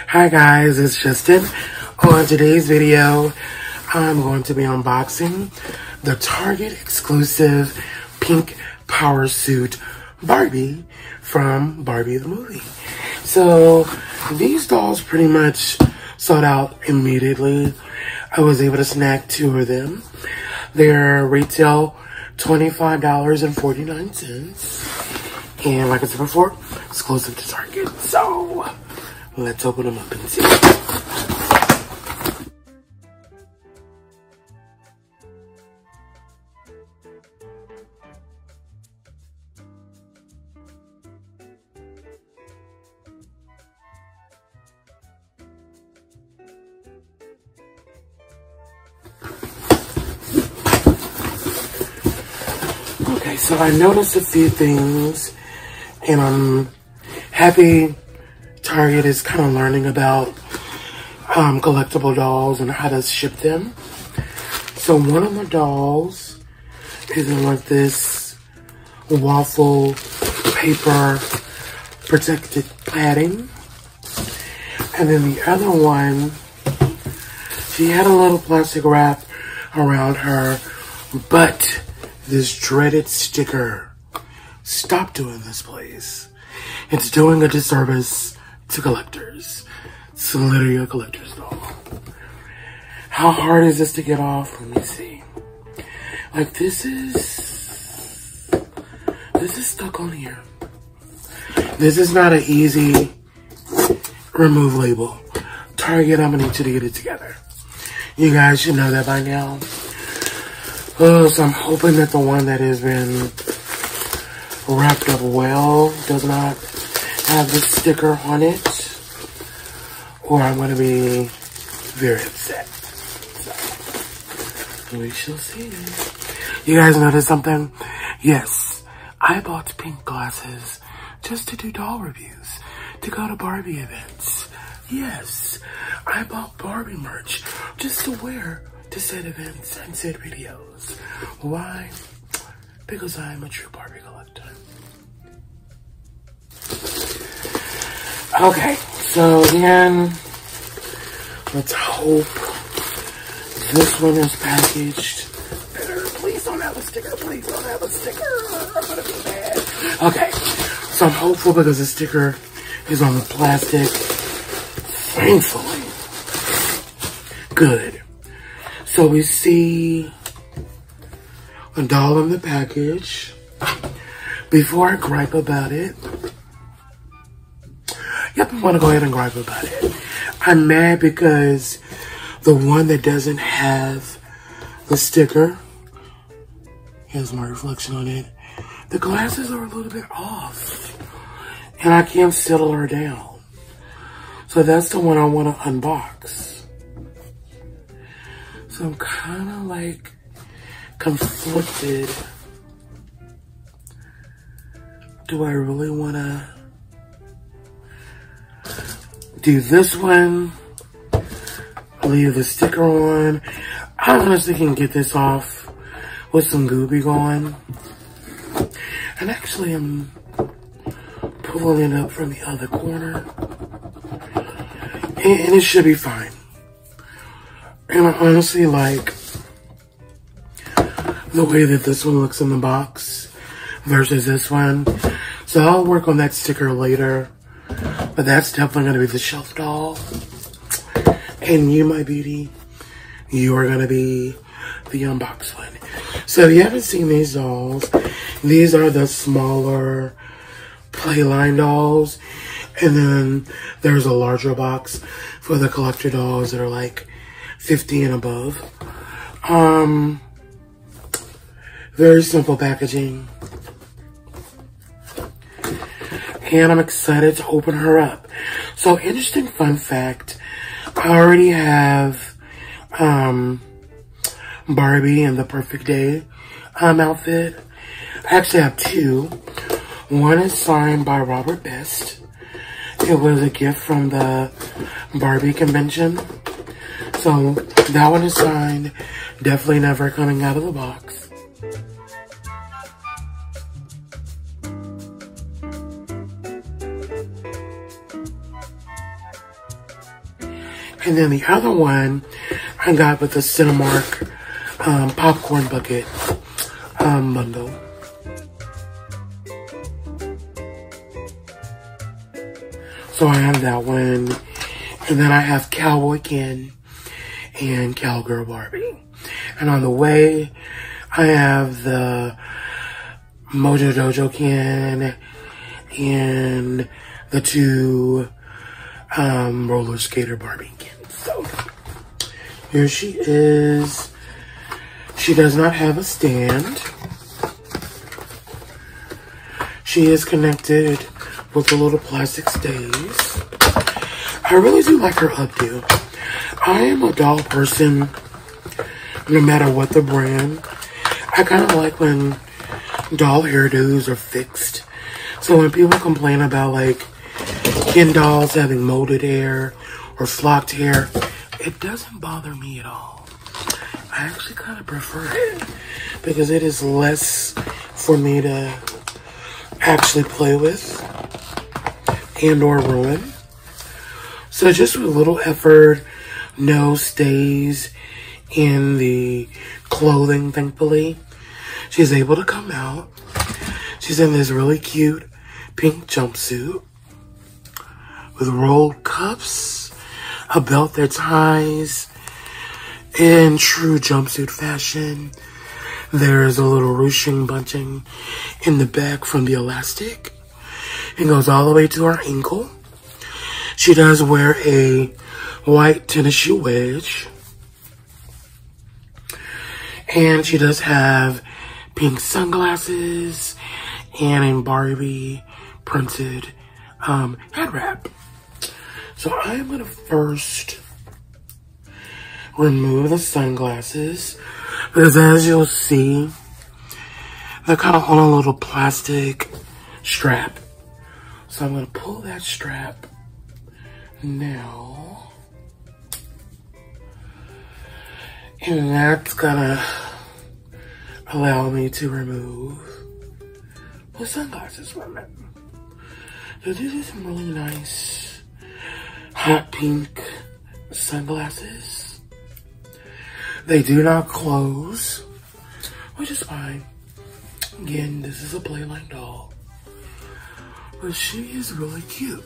Hi guys, it's Justin. On today's video, I'm going to be unboxing the Target exclusive pink power suit Barbie from Barbie the movie. So these dolls pretty much sold out immediately. I was able to snag 2 of them. They're retail $25.49. And like I said before, exclusive to Target. So let's open them up and see. Okay, so I noticed a few things, and I'm happy Target is kind of learning about collectible dolls and how to ship them. So one of the dolls is in like this waffle paper protected padding. And then the other one, she had a little plastic wrap around her, but this dreaded sticker. Stop doing this, please. It's doing a disservice to collectors. It's literally a collector's doll. How hard is this to get off? Let me see. Like this is stuck on here. This is not an easy remove label. Target, I'm gonna need you to get it together. You guys should know that by now. Oh, so I'm hoping that the one that has been wrapped up well does not have the sticker on it, or I'm going to be very upset. So, we shall see. You guys notice something? Yes, I bought pink glasses just to do doll reviews, to go to Barbie events. Yes, I bought Barbie merch just to wear to said events and said videos. Why? Because I am a true Barbie collector. Okay, so again, let's hope this one is packaged better. Please don't have a sticker. Please don't have a sticker. I'm gonna be mad. Okay, so I'm hopeful because the sticker is on the plastic. Thankfully. Good. So we see a doll in the package. Before I gripe about it, yep, I want to go ahead and gripe about it. I'm mad because the one that doesn't have the sticker, here's my reflection on it, the glasses are a little bit off. And I can't settle her down. So that's the one I want to unbox. So I'm kind of like conflicted. Do I really want to do this one? Leave the sticker on. I honestly can get this off with some Gooby going. And actually I'm pulling it up from the other corner. And it should be fine. And I honestly like the way that this one looks in the box versus this one. So I'll work on that sticker later. But that's definitely going to be the shelf doll. And you, my beauty, you are going to be the unboxed one. So if you haven't seen these dolls, these are the smaller Playline dolls. And then there's a larger box for the collector dolls that are like 50 and above. Very simple packaging. And I'm excited to open her up. So interesting fun fact, I already have Barbie in the Perfect Day outfit. I actually have 2. One is signed by Robert Best. It was a gift from the Barbie convention. So that one is signed. Definitely never coming out of the box. And then the other one I got with the Cinemark popcorn bucket bundle. So I have that one. And then I have Cowboy Ken and Cowgirl Barbie. And on the way, I have the Mojo Dojo Ken and the two roller skater Barbie Kens. So here she is. She does not have a stand. She is connected with the little plastic stays. I really do like her updo. I am a doll person, no matter what the brand. I kind of like when doll hairdos are fixed. So when people complain about like Ken dolls having molded hair or flocked hair, it doesn't bother me at all. I actually kind of prefer it because it is less for me to actually play with and or ruin. So just with a little effort, no stays in the clothing, thankfully. She's able to come out. She's in this really cute pink jumpsuit with rolled cuffs, a belt that ties. In true jumpsuit fashion, there's a little ruching bunching in the back from the elastic. It goes all the way to her ankle. She does wear a white tennis shoe wedge. And she does have pink sunglasses and a Barbie printed head wrap. So I'm going to first remove the sunglasses because as you'll see, they're kind of on a little plastic strap. So I'm going to pull that strap now. And that's gonna allow me to remove the sunglasses from it. So these are some really nice hot pink sunglasses. They do not close, which is fine. Again, this is a Playline doll, but she is really cute.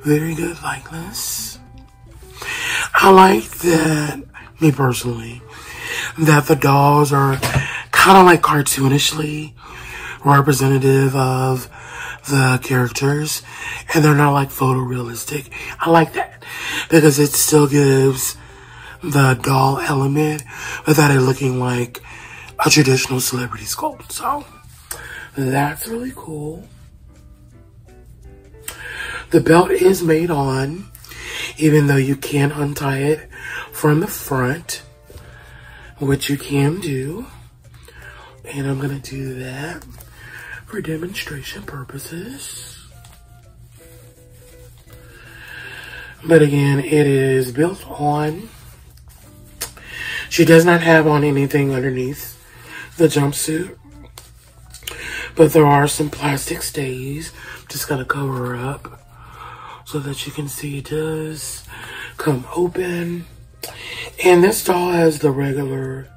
Very good likeness. I like that, me personally, that the dolls are kind of like cartoonishly representative of the characters, and they're not like photorealistic. I like that because it still gives the doll element without it looking like a traditional celebrity sculpt. So that's really cool. The belt is made on, even though you can untie it from the front, which you can do. And I'm gonna do that for demonstration purposes. But again, it is built on. She does not have on anything underneath the jumpsuit, but there are some plastic stays. I'm just gonna cover her up so that you can see it does come open. And this doll has the regular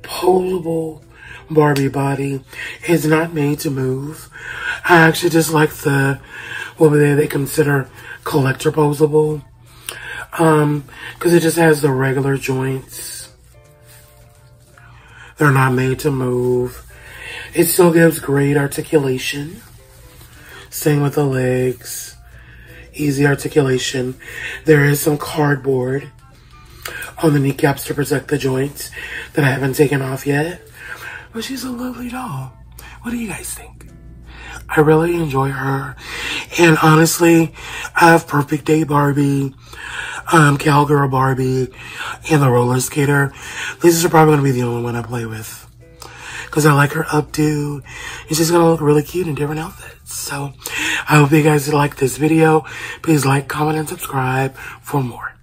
posable Barbie body. It's not made to move. I actually just like the, what they consider collector posable. Because it just has the regular joints. They're not made to move. It still gives great articulation. Same with the legs. Easy articulation. There is some cardboard on the kneecaps to protect the joints that I haven't taken off yet. But she's a lovely doll. What do you guys think? I really enjoy her. And honestly, I have Perfect Day Barbie, Cowgirl Barbie, and the roller skater. These are probably going to be the only one I play with. because I like her updo. And she's gonna look really cute in different outfits. So I hope you guys like this video. Please like, comment, and subscribe for more.